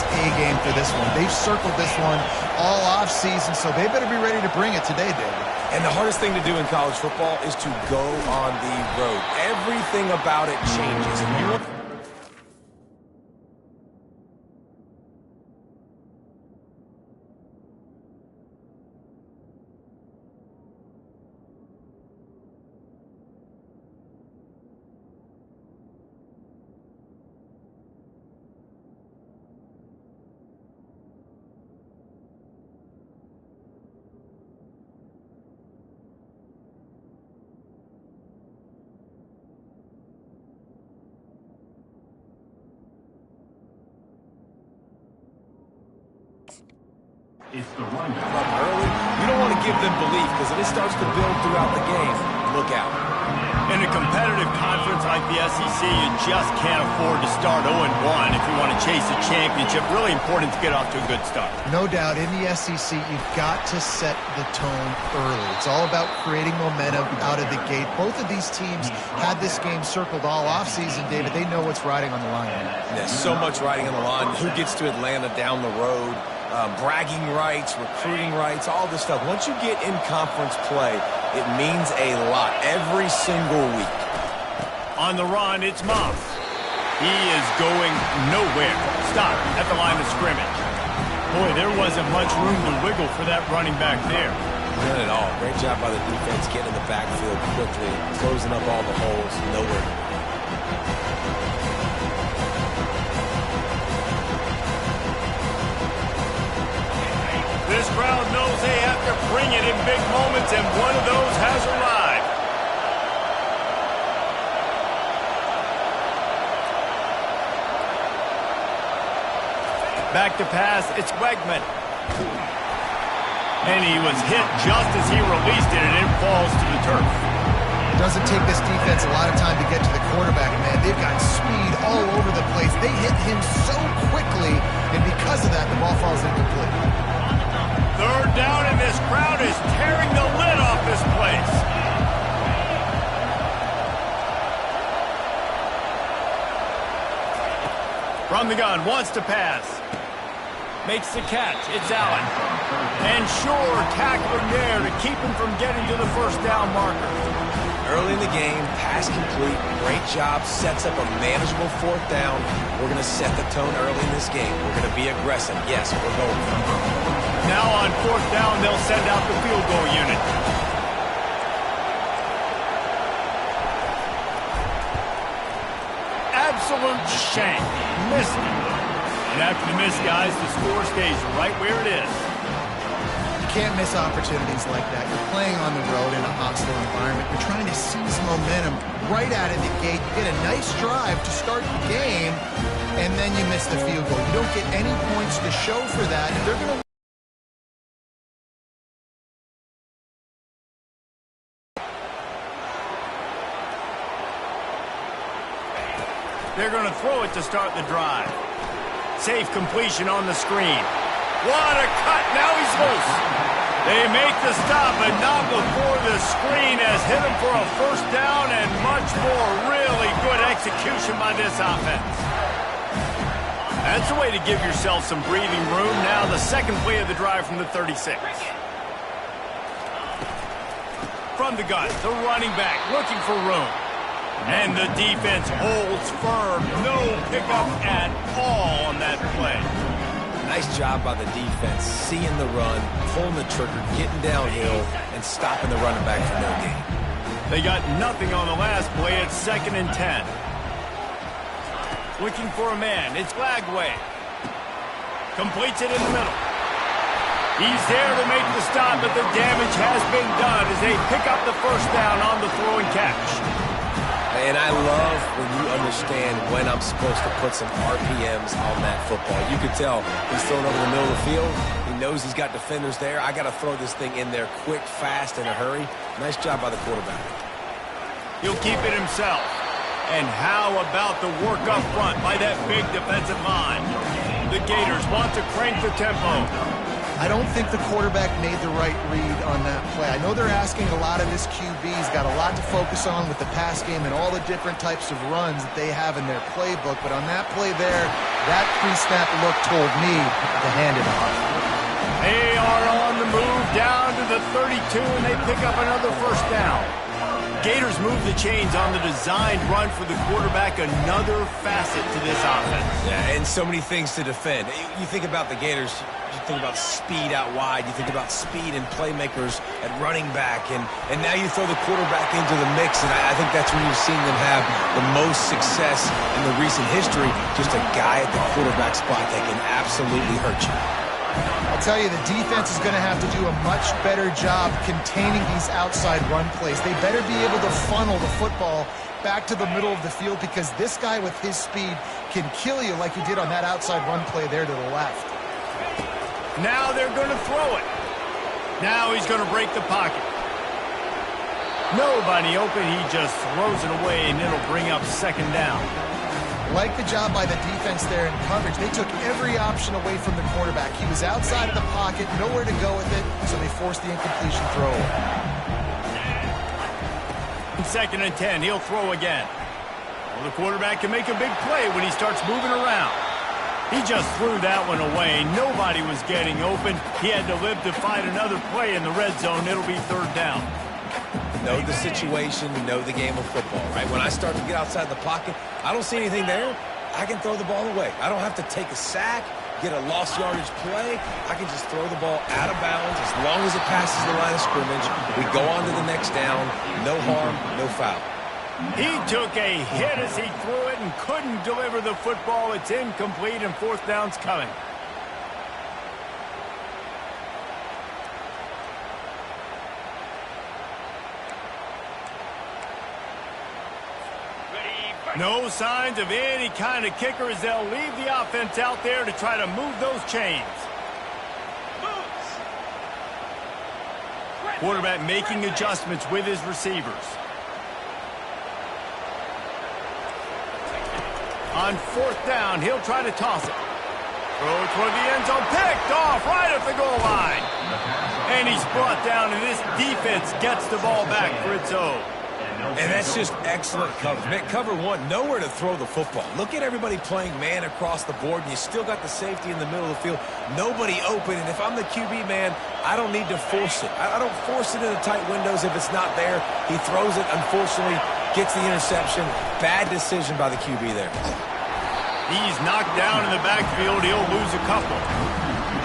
its A game for this one. They've circled this one all off season, so they better be ready to bring it today, David. And the hardest thing to do in college football is to go on the road. Everything about it changes. And you look. It's the run Early, you don't want to give them belief because if it starts to build throughout the game, look out. In a competitive conference like the SEC, you just can't afford to start 0-1 if you want to chase a championship. Really important to get off to a good start. No doubt, in the SEC, you've got to set the tone early. It's all about creating momentum out of the gate. Both of these teams had this game circled all offseason, David. They know what's riding on the line. There's so much riding on the line. Who gets to Atlanta down the road? Bragging rights, recruiting rights, all this stuff. Once you get in conference play, it means a lot every single week. On the run, it's Moss. He is going nowhere. Stop at the line of scrimmage. Boy, there wasn't much room to wiggle for that running back there. None at all. Great job by the defense getting in the backfield quickly, closing up all the holes. Nowhere. This crowd knows they have to bring it in big moments, and one of those has arrived. Back to pass, it's Wegman. And he was hit just as he released it, and it falls to the turf. It doesn't take this defense a lot of time to get to the quarterback, man. They've got speed all over the place. They hit him so quickly, and because of that, the ball falls incomplete. Third down, and this crowd is tearing the lid off this place. From the gun, wants to pass. Makes the catch. It's Allen. And sure, tackling there to keep him from getting to the first down marker. Early in the game, pass complete. Great job. Sets up a manageable fourth down. We're going to set the tone early in this game. We're going to be aggressive. Yes, we're going. Now on fourth down, they'll send out the field goal unit. Absolute shank. Missed it. And after the miss, guys, the score stays right where it is. You can't miss opportunities like that. You're playing on the road in a hostile environment. You're trying to seize momentum right out of the gate. You get a nice drive to start the game, and then you miss the field goal. You don't get any points to show for that, and they're going to... They're going to throw it to start the drive. Safe completion on the screen. What a cut. Now he's loose. They make the stop, but not before the screen has hit him for a first down and much more. Really good execution by this offense. That's a way to give yourself some breathing room. Now the second play of the drive from the 36. From the gun, the running back looking for room. And the defense holds firm. No pickup at all on that play. Nice job by the defense, seeing the run, pulling the trigger, getting downhill, and stopping the running back for no gain. They got nothing on the last play. It's 2nd and 10. Looking for a man. It's Lagway. Completes it in the middle. He's there to make the stop, but the damage has been done as they pick up the first down on the throw and catch. And I love when you understand when I'm supposed to put some RPMs on that football. You can tell he's throwing over the middle of the field. He knows he's got defenders there. I got to throw this thing in there quick, fast, in a hurry. Nice job by the quarterback. He'll keep it himself. And how about the work up front by that big defensive line? The Gators want to crank the tempo. I don't think the quarterback made the right read on that play. I know they're asking a lot of this QB. He's got a lot to focus on with the pass game and all the different types of runs that they have in their playbook. But on that play there, That pre-snap look told me to hand it off. They are on the move down to the 32, and they pick up another first down. Gators move the chains on the designed run for the quarterback, another facet to this offense. Yeah, and so many things to defend. You think about the Gators, you think about speed out wide, you think about speed and playmakers at running back, and now you throw the quarterback into the mix, and I think that's when you've seen them have the most success in the recent history. Just a guy at the quarterback spot that can absolutely hurt you. I'll tell you, the defense is going to have to do a much better job containing these outside run plays. They better be able to funnel the football back to the middle of the field, because this guy with his speed can kill you like he did on that outside run play there to the left. Now they're going to throw it. Now he's going to break the pocket. Nobody open. He just throws it away, and it'll bring up second down. Like the job by the defense there in coverage. They took every option away from the quarterback. He was outside of the pocket, nowhere to go with it, so they forced the incompletion throw. Second and 10, he'll throw again. Well, the quarterback can make a big play when he starts moving around. He just threw that one away. Nobody was getting open. He had to live to find another play in the red zone. It'll be third down. Know the situation, know the game of football, right? When I start to get outside the pocket, I don't see anything there, I can throw the ball away. I don't have to take a sack, get a lost yardage play. I can just throw the ball out of bounds as long as it passes the line of scrimmage. We go on to the next down. No harm, no foul. He took a hit as he threw it and couldn't deliver the football. It's incomplete, and fourth down's coming. No signs of any kind of kicker as they'll leave the offense out there to try to move those chains. Quarterback making adjustments with his receivers. On fourth down, he'll try to toss it. Throw it toward the end zone, picked off right at the goal line. And he's brought down, and this defense gets the ball back for its own. And that's just excellent coverage. Man, cover one, nowhere to throw the football. Look at everybody playing man across the board, and you still got the safety in the middle of the field. Nobody open, and if I'm the QB, man, I don't need to force it. I don't force it into tight windows if it's not there. He throws it, unfortunately, gets the interception. Bad decision by the QB there. He's knocked down in the backfield. He'll lose a couple.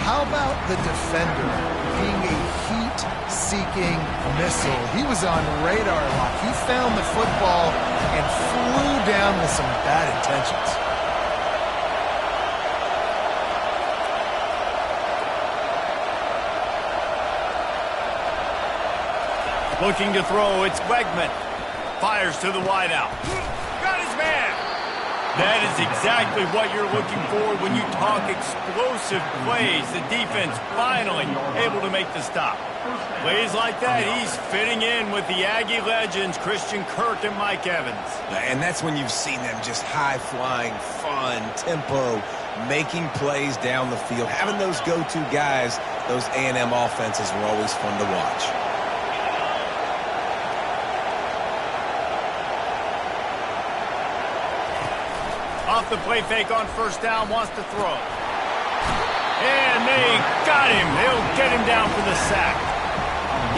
How about the defender being a heat-seeking missile? He was on radar lock. He found the football and flew down with some bad intentions. Looking to throw, it's Wegman. Fires to the wideout. Got his man. That is exactly what you're looking for when you talk explosive plays. The defense finally able to make the stop. Plays like that, he's fitting in with the Aggie legends, Christian Kirk and Mike Evans. And that's when you've seen them just high-flying, fun, tempo, making plays down the field. Having those go-to guys, those A&M offenses were always fun to watch. Off the play fake on first down, wants to throw. And they got him. They'll get him down for the sack.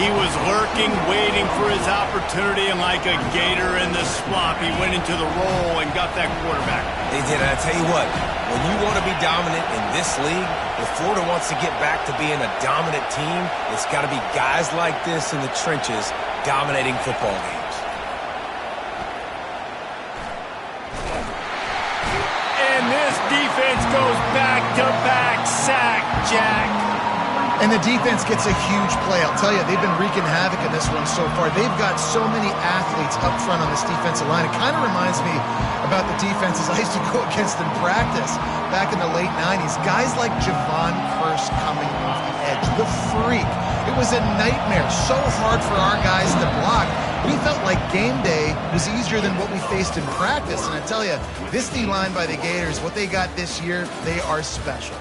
He was lurking, waiting for his opportunity, and like a gator in the swamp, he went into the roll and got that quarterback. They did. I tell you what, when you want to be dominant in this league, if Florida wants to get back to being a dominant team, it's got to be guys like this in the trenches dominating football games. Defense goes back-to-back sack, Jack. And the defense gets a huge play. I'll tell you, they've been wreaking havoc in this one so far. They've got so many athletes up front on this defensive line. It kind of reminds me about the defenses I used to go against in practice back in the late 90s. Guys like Javon Curse coming off the edge, the freak. It was a nightmare. So hard for our guys to block. We felt like game day was easier than what we faced in practice. And I tell you, this D-line by the Gators, what they got this year, they are special.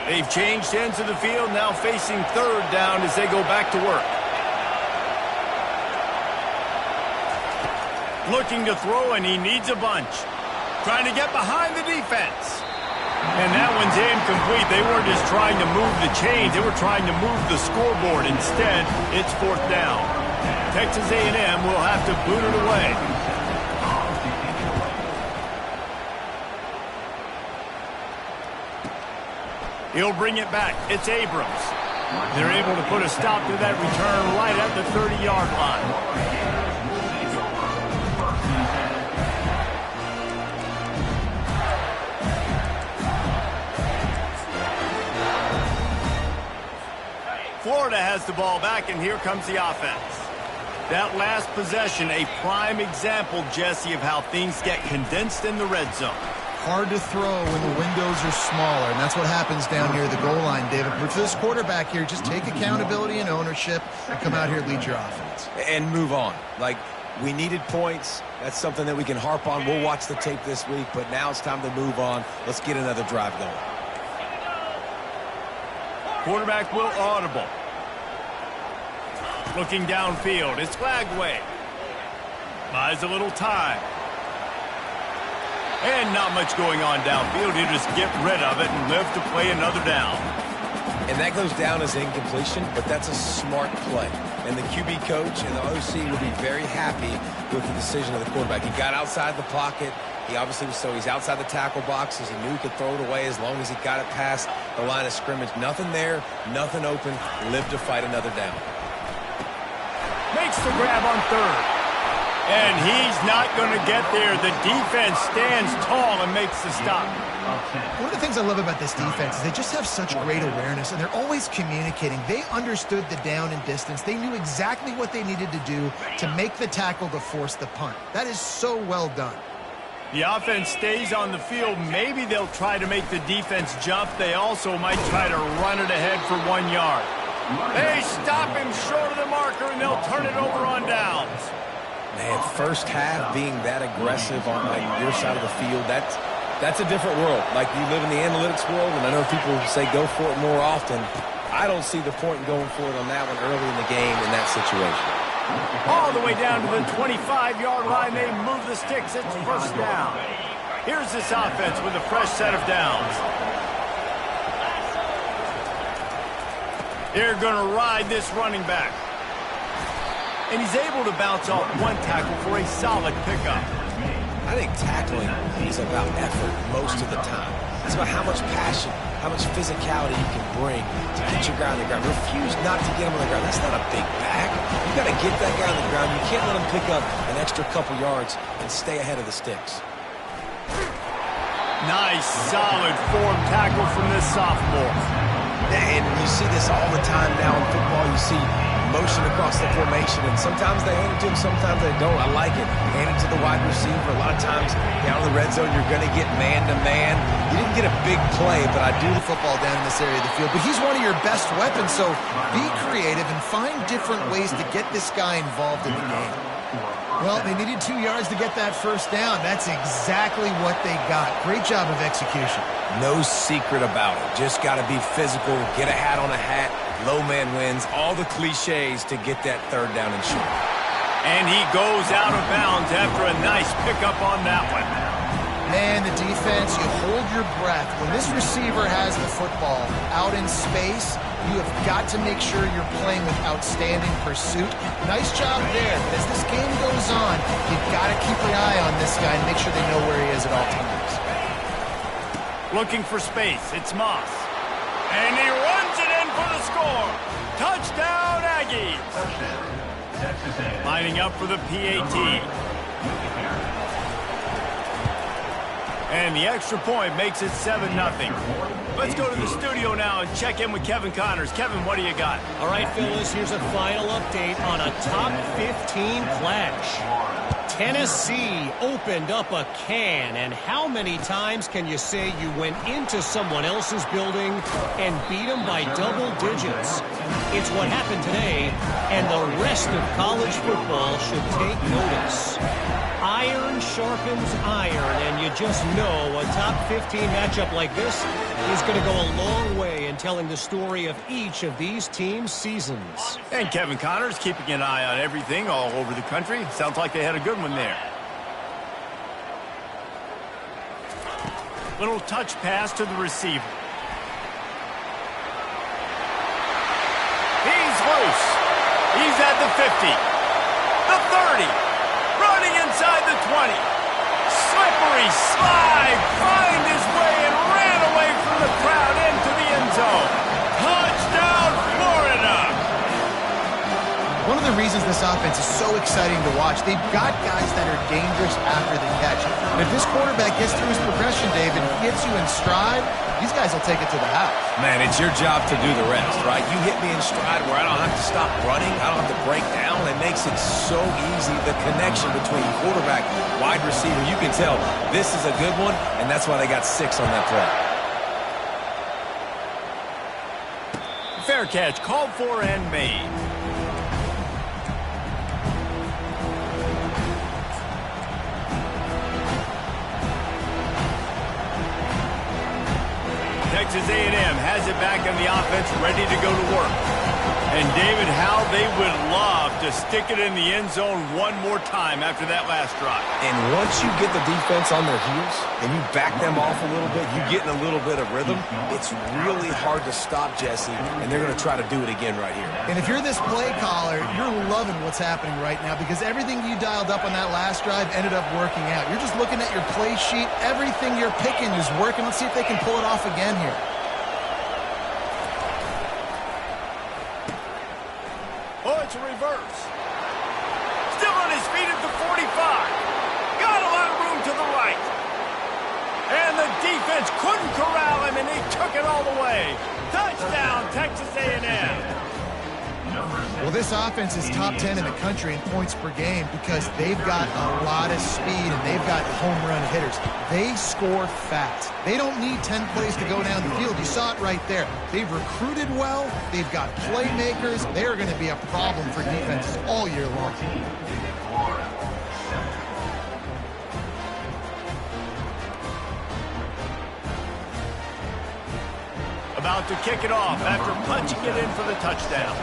They've changed ends of the field, now facing third down as they go back to work. Looking to throw, and he needs a bunch. Trying to get behind the defense. And that one's incomplete. They weren't just trying to move the chains. They were trying to move the scoreboard. Instead, it's fourth down. Texas A&M will have to boot it away. He'll bring it back. It's Abrams. They're able to put a stop to that return right at the 30-yard line. Florida has the ball back, and here comes the offense. That last possession, a prime example, Jesse, of how things get condensed in the red zone. Hard to throw when the windows are smaller, and that's what happens down near the goal line, David. But for this quarterback here, just take accountability and ownership and come out here and lead your offense. And move on. Like, we needed points. That's something that we can harp on. We'll watch the tape this week, but now it's time to move on. Let's get another drive going. Quarterback will audible. Looking downfield, it's Flagway. Buys a little time. And not much going on downfield. He'll just get rid of it and live to play another down. And that goes down as incompletion, but that's a smart play. And the QB coach and the OC will be very happy with the decision of the quarterback. He got outside the pocket. He obviously was he's outside the tackle boxes. He knew he could throw it away as long as he got it past the line of scrimmage. Nothing there, nothing open. Lived to fight another down. Makes the grab on third. And he's not going to get there. The defense stands tall and makes the stop. One of the things I love about this defense is they just have such great awareness, and they're always communicating. They understood the down and distance. They knew exactly what they needed to do to make the tackle to force the punt. That is so well done. The offense stays on the field. Maybe they'll try to make the defense jump. They also might try to run it ahead for 1 yard. They stop him short of the marker, and they'll turn it over on downs. Man, first half being that aggressive on like your side of the field, that's a different world. Like, you live in the analytics world, and I know people say go for it more often. I don't see the point in going for it on that one early in the game in that situation. All the way down to the 25-yard line, they move the sticks. It's first down. Here's this offense with a fresh set of downs. They're going to ride this running back. And he's able to bounce off one tackle for a solid pickup. I think tackling is about effort most of the time. It's about how much passion, how much physicality you can bring to get your guy on the ground. Refuse not to get him on the ground. That's not a big back. You got to get that guy on the ground. You can't let him pick up an extra couple yards and stay ahead of the sticks. Nice, solid form tackle from this sophomore. And you see this all the time now in football. You see motion across the formation, and sometimes they hand it to him, sometimes they don't. I like it. Hand it to the wide receiver. A lot of times down in the red zone, you're going to get man-to-man. You didn't get a big play, but I do the football down in this area of the field. But he's one of your best weapons, so be creative and find different ways to get this guy involved in the game. Well, they needed 2 yards to get that first down. That's exactly what they got. Great job of execution. No secret about it. Just got to be physical, get a hat on a hat, low man wins, all the cliches to get that third down and short. And he goes out of bounds after a nice pickup on that one. Man, the defense, you hold your breath. When this receiver has the football out in space, you have got to make sure you're playing with outstanding pursuit. Nice job there. But as this game goes on, you've got to keep your eye on this guy and make sure they know where he is at all times. Looking for space. It's Moss. And he runs it in for the score. Touchdown, Aggies. Lining up for the PAT. And the extra point makes it 7-0. Let's go to the studio now and check in with Kevin Connors. Kevin, what do you got? All right, fellas, here's a final update on a top 15 clash. Tennessee opened up a can, and how many times can you say you went into someone else's building and beat them by double digits? It's what happened today, and the rest of college football should take notice. Iron sharpens iron, and you just know a top 15 matchup like this is going to go a long way telling the story of each of these teams' seasons. And Kevin Connors keeping an eye on everything all over the country. Sounds like they had a good one there. Little touch pass to the receiver. He's loose. He's at the 50. The 30. Running inside the 20. Slippery slide. Find his way and ran away from the crowd into the end zone. Touchdown, Florida. One of the reasons this offense is so exciting to watch, they've got guys that are dangerous after the catch. And if this quarterback gets through his progression, David, gets you in stride, these guys will take it to the house. Man, it's your job to do the rest, right? You hit me in stride where I don't have to stop running. I don't have to break down. It makes it so easy. The connection between quarterback, wide receiver, you can tell this is a good one, and that's why they got 6 on that play. Fair catch, called for and made. Texas A&M has it back on the offense, ready to go to work. And David, how they would love to stick it in the end zone one more time after that last drive. And once you get the defense on their heels and you back them off a little bit, you get in a little bit of rhythm, it's really hard to stop Jesse, and they're going to try to do it again right here. And if you're this play caller, you're loving what's happening right now because everything you dialed up on that last drive ended up working out. You're just looking at your play sheet. Everything you're picking is working. Let's see if they can pull it off again here. Oh, it's a reverse. Still on his feet at the 45. Got a lot of room to the right. And the defense couldn't corral him, and he took it all the way. Touchdown, Texas A&M. Well, this offense is top 10 in the country in points per game because they've got a lot of speed and they've got home run hitters. They score fast. They don't need 10 plays to go down the field. You saw it right there. They've recruited well. They've got playmakers. They are going to be a problem for defenses all year long. About to kick it off after punching it in for the touchdown.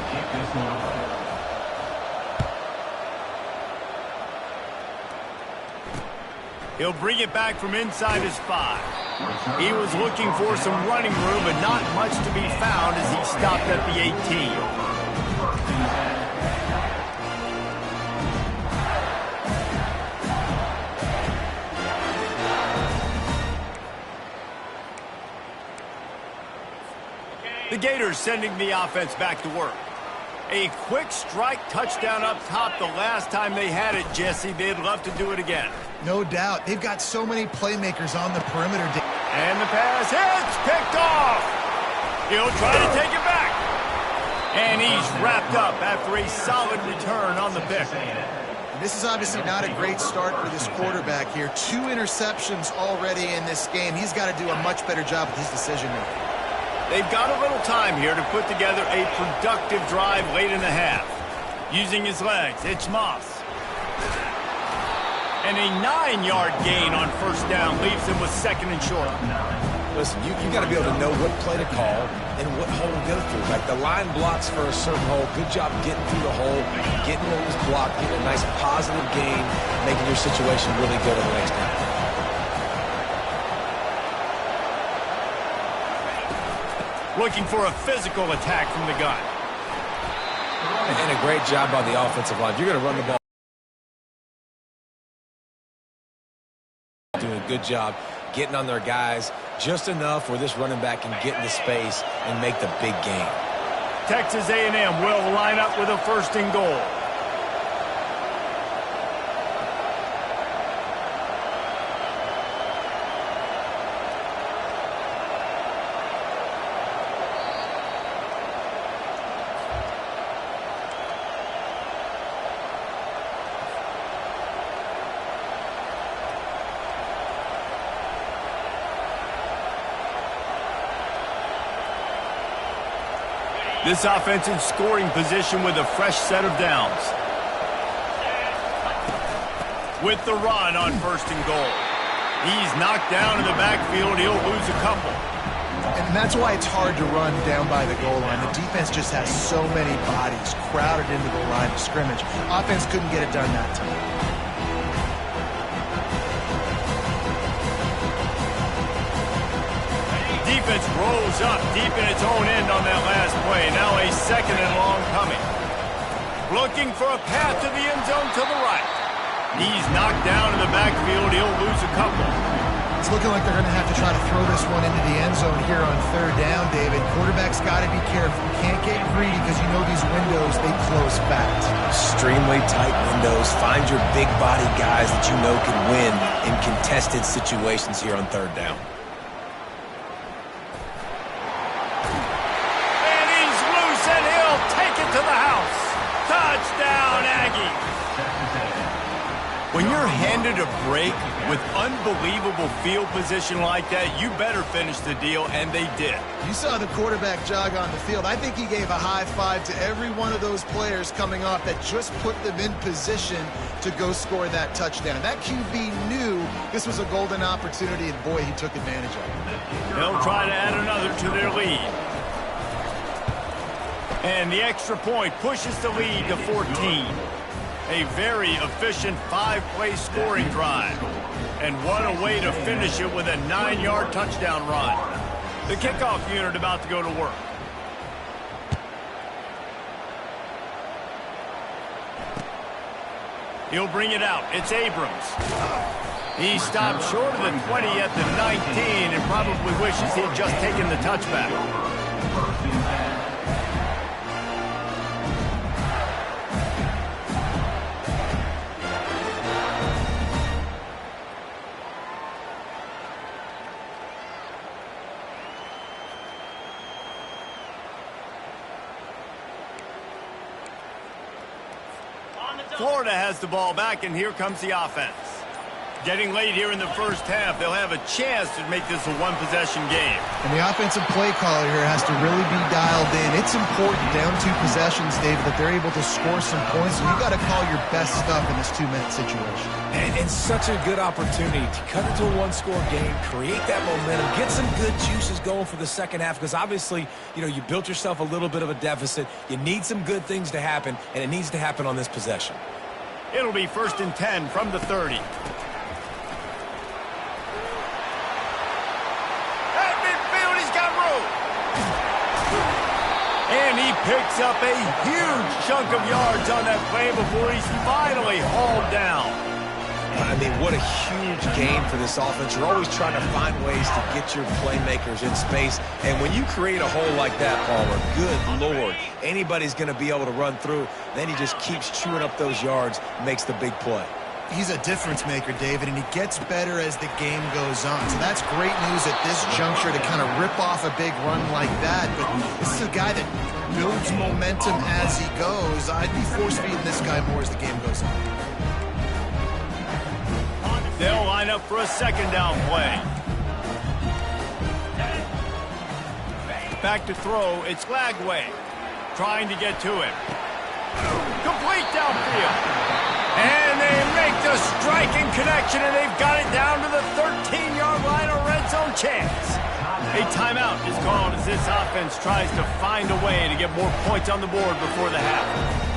He'll bring it back from inside his 5. He was looking for some running room, but not much to be found as he stopped at the 18. The Gators sending the offense back to work. A quick strike touchdown up top the last time they had it, Jesse. They'd love to do it again. No doubt. They've got so many playmakers on the perimeter. And the pass hits, picked off. He'll try to take it back. And he's wrapped up after a solid return on the pick. This is obviously not a great start for this quarterback here. 2 interceptions already in this game. He's got to do a much better job with his decision making. They've got a little time here to put together a productive drive late in the half. Using his legs, it's Moss. And a 9-yard gain on first down leaves him with 2nd and short. Listen, you got to be able to know what play to call and what hole to go through. Like the line blocks for a certain hole. Good job getting through the hole, getting what was blocked, getting a nice positive gain, making your situation really good on the next down. Looking for a physical attack from the gun. And a great job by the offensive line. You're going to run the ball. Doing a good job getting on their guys just enough where this running back can get into space and make the big game. Texas A&M will line up with a 1st and goal. This offense in scoring position with a fresh set of downs. With the run on 1st and goal. He's knocked down in the backfield. He'll lose a couple. And that's why it's hard to run down by the goal line. The defense just has so many bodies crowded into the line of scrimmage. Offense couldn't get it done that time. Defense rolls up deep in its own end on that last play. Now a second and long coming. Looking for a path to the end zone to the right. He's knocked down in the backfield. He'll lose a couple. It's looking like they're going to have to try to throw this one into the end zone here on third down, David. Quarterback's got to be careful. You can't get greedy because you know these windows, they close fast. Extremely tight windows. Find your big body guys that you know can win in contested situations here on third down. And he's loose, and he'll take it to the house. Touchdown, Aggie. When you're handed a break with unbelievable field position like that, you better finish the deal, and they did. You saw the quarterback jog on the field. I think he gave a high five to every one of those players coming off that just put them in position to go score that touchdown. That QB knew this was a golden opportunity, and boy, he took advantage of it. They'll try to add another to their lead. And the extra point pushes the lead to 14. A very efficient 5-play scoring drive. And what a way to finish it with a 9-yard touchdown run. The kickoff unit about to go to work. He'll bring it out. It's Abrams. He stopped short of the 20 at the 19 and probably wishes he had just taken the touchback. Florida has the ball back, and here comes the offense. Getting late here in the first half, they'll have a chance to make this a one-possession game. And the offensive play caller here has to really be dialed in. It's important down 2 possessions, David, that they're able to score some points. So you got to call your best stuff in this 2-minute situation. And it's such a good opportunity to cut into a one-score game, create that momentum, get some good juices going for the second half, because obviously, you know, you built yourself a little bit of a deficit. You need some good things to happen, and it needs to happen on this possession. It'll be 1st and 10 from the 30. And he picks up a huge chunk of yards on that play before he's finally hauled down. I mean, what a huge game for this offense. You're always trying to find ways to get your playmakers in space. And when you create a hole like that, Palmer, good Lord, anybody's going to be able to run through. Then he just keeps chewing up those yards, makes the big play. He's a difference maker, David, and he gets better as the game goes on. So that's great news at this juncture to kind of rip off a big run like that. But this is a guy that builds momentum as he goes. I'd be force-feeding this guy more as the game goes on. They'll line up for a second down play. Back to throw, it's Lagway. Trying to get to it. Complete downfield. And they make the striking connection, and they've got it down to the 13-yard line, a red zone chance. A timeout is called as this offense tries to find a way to get more points on the board before the half.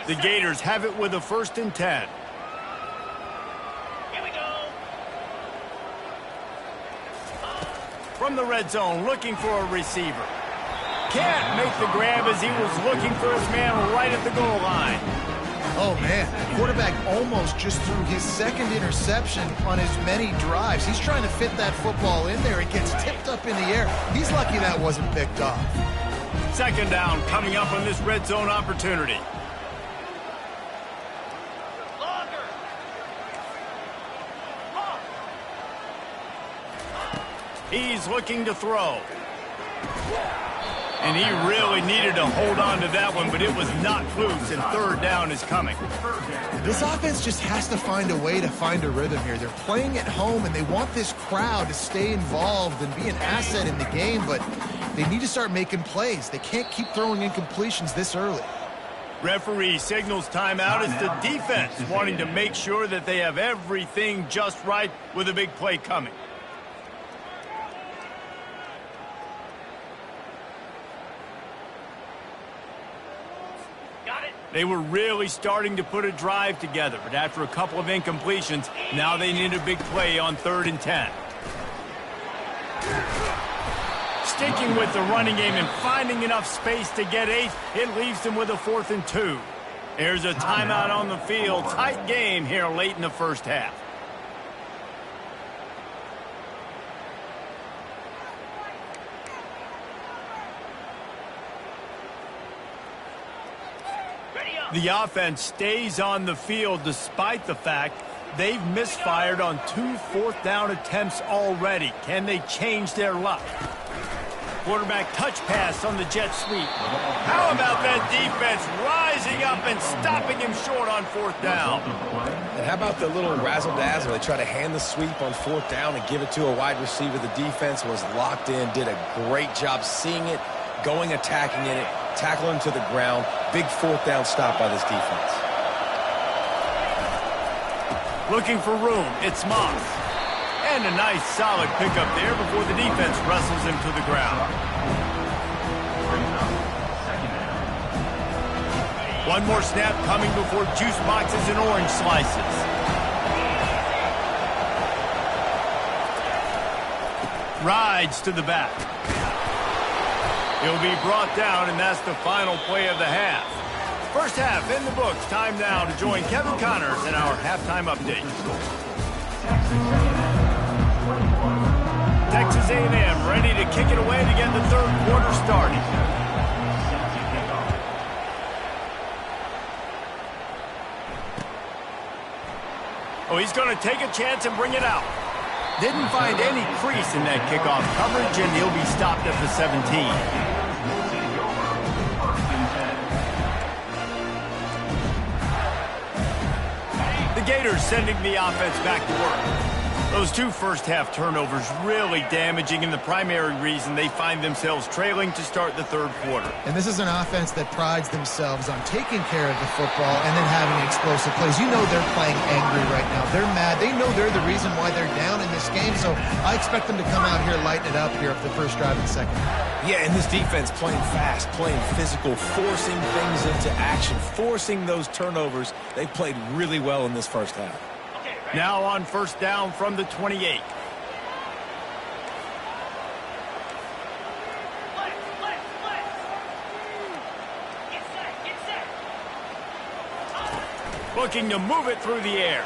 The Gators have it with a 1st and 10. From the red zone, looking for a receiver. Can't make the grab as he was looking for his man right at the goal line. Oh, man. The quarterback almost just threw his second interception on as many drives. He's trying to fit that football in there. It gets tipped up in the air. He's lucky that wasn't picked off. Second down coming up on this red zone opportunity. He's looking to throw. And he really needed to hold on to that one, but it was not loose, and third down is coming. This offense just has to find a way to find a rhythm here. They're playing at home, and they want this crowd to stay involved and be an asset in the game, but they need to start making plays. They can't keep throwing incompletions this early. Referee signals timeout. It's the defense wanting to make sure that they have everything just right with a big play coming. They were really starting to put a drive together, but after a couple of incompletions, now they need a big play on 3rd and 10. Sticking with the running game and finding enough space to get 8, it leaves them with a 4th and 2. There's a timeout on the field. Tight game here late in the first half. The offense stays on the field despite the fact they've misfired on 2 4th-down attempts already. Can they change their luck? Quarterback touch pass on the jet sweep. How about that defense rising up and stopping him short on 4th down? And how about the little razzle-dazzle? They try to hand the sweep on 4th down and give it to a wide receiver. The defense was locked in, did a great job seeing it, going attacking in it, tackling him to the ground. Big 4th down stop by this defense. Looking for room. It's Moss. And a nice solid pickup there before the defense wrestles him to the ground. One more snap coming before juice boxes and orange slices. Rides to the back. He'll be brought down, and that's the final play of the half. First half in the books. Time now to join Kevin Connors in our halftime update. Texas A&M ready to kick it away to get the 3rd quarter started. Oh, he's going to take a chance and bring it out. Didn't find any crease in that kickoff coverage, and he'll be stopped at the 17. The Gators sending the offense back to work. Those 2 first-half turnovers really damaging, and the primary reason they find themselves trailing to start the 3rd quarter. And this is an offense that prides themselves on taking care of the football and then having explosive plays. You know they're playing angry right now. They're mad. They know they're the reason why they're down in this game, so I expect them to come out here, lighten it up here for the first drive and second. Yeah, and this defense playing fast, playing physical, forcing things into action, forcing those turnovers. They played really well in this first half. Now on 1st down from the 28. Looking to move it through the air.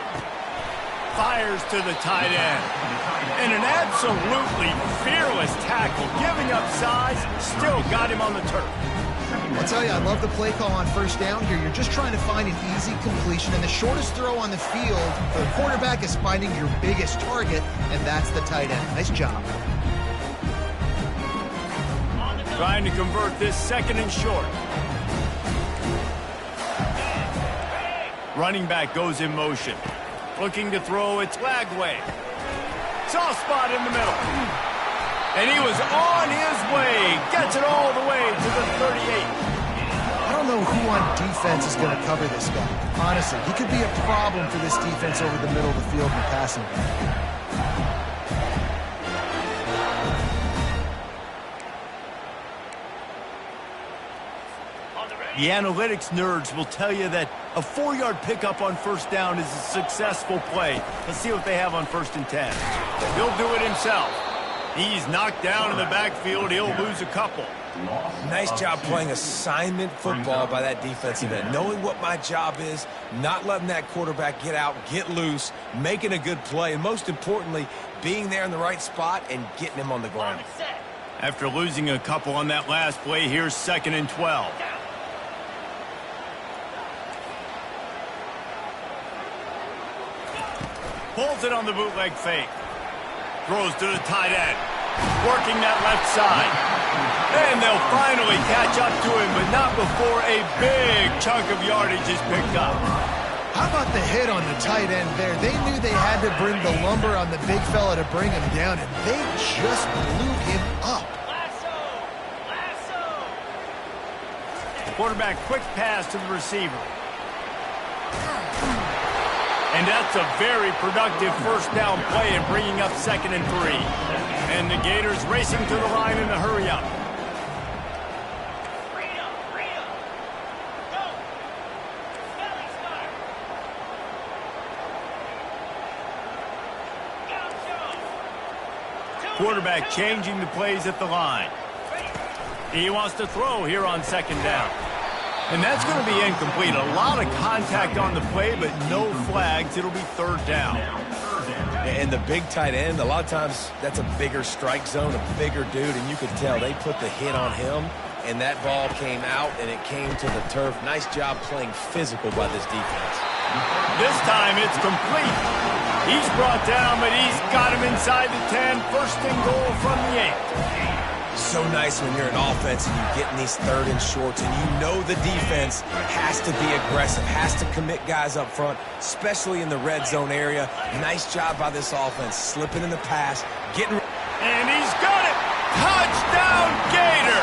Fires to the tight end. And an absolutely fearless tackle, giving up size, still got him on the turf. I'll tell you, I love the play call on 1st down here. You're just trying to find an easy completion, and the shortest throw on the field for the quarterback is finding your biggest target, and that's the tight end. Nice job. Trying to convert this 2nd and short. Running back goes in motion. Looking to throw, it's Lagway. Soft spot in the middle. And he was on his way. Gets it all the way to the 38. I don't know who on defense is going to cover this guy. Honestly, he could be a problem for this defense over the middle of the field in the passing game. The analytics nerds will tell you that a 4-yard pickup on 1st down is a successful play. Let's see what they have on 1st and 10. He'll do it himself. He's knocked down in the backfield. He'll lose a couple. Nice job playing assignment football by that defensive end. Knowing what my job is, not letting that quarterback get out, get loose, making a good play, and most importantly, being there in the right spot and getting him on the ground. After losing a couple on that last play, here's 2nd and 12. Pulls it on the bootleg fake. Throws to the tight end. Working that left side. And they'll finally catch up to him, but not before a big chunk of yardage is picked up. How about the hit on the tight end there? They knew they had to bring the lumber on the big fella to bring him down, and they just blew him up. Quarterback quick pass to the receiver. And that's a very productive first down play and bringing up 2nd and 3. And the Gators racing to the line in a hurry up. Quarterback changing the plays at the line. He wants to throw here on 2nd down. And that's going to be incomplete. A lot of contact on the play, but no flags. It'll be 3rd down. And the big tight end, a lot of times that's a bigger strike zone, a bigger dude, and you could tell they put the hit on him, and that ball came out, and it came to the turf. Nice job playing physical by this defense. This time it's complete. He's brought down, but he's got him inside the 10. 1st and goal from the 8. So nice when you're an offense and you're getting these 3rd and shorts, and you know the defense has to be aggressive, has to commit guys up front, especially in the red zone area. Nice job by this offense, slipping in the pass, getting... And he's got it! Touchdown, Gator!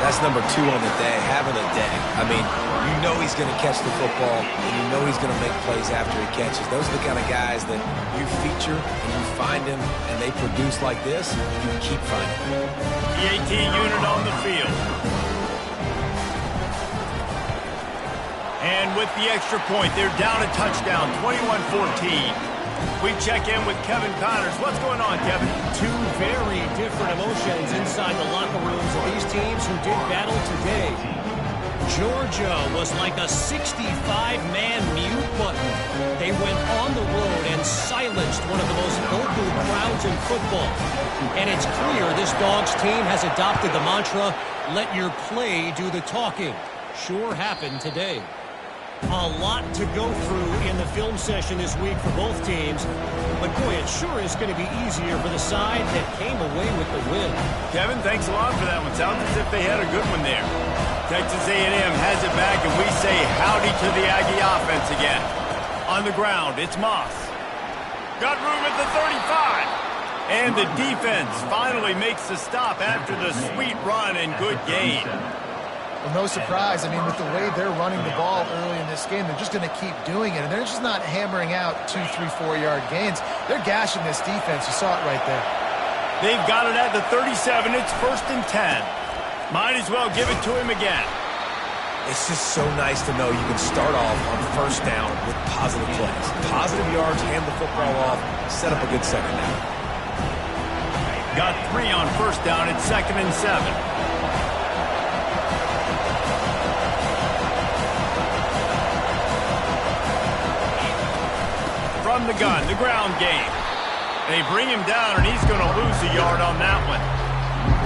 That's number 2 on the day, having a day. I mean, you know he's going to catch the football, and you know he's going to make plays after he catches. Those are the kind of guys that you feature, and you find him, and they produce like this, you keep finding them. The AT unit on the field. And with the extra point, they're down a touchdown, 21-14. We check in with Kevin Connors. What's going on, Kevin? 2 very different emotions inside the locker rooms of these teams who did battle today. Georgia was like a 65-man mute button. They went on the road and silenced one of the most vocal crowds in football. And it's clear this Dogs team has adopted the mantra, let your play do the talking. Sure happened today. A lot to go through in the film session this week for both teams. But, boy, it sure is going to be easier for the side that came away with the win. Kevin, thanks a lot for that one. Sounds as if they had a good one there. Texas A&M has it back, and we say howdy to the Aggie offense again. On the ground, it's Moss. Got room at the 35. And the defense finally makes the stop after the sweet run and good gain. Well, no surprise. I mean, with the way they're running the ball early in this game, they're just going to keep doing it. And they're just not hammering out 2, 3, 4-yard gains. They're gashing this defense. You saw it right there. They've got it at the 37. It's 1st and 10. Might as well give it to him again. It's just so nice to know you can start off on 1st down with positive plays. Positive yards, hand the football off, set up a good 2nd down. Got 3 on 1st down. It's 2nd and 7. From the gun, the ground game. They bring him down, and he's going to lose a yard on that one.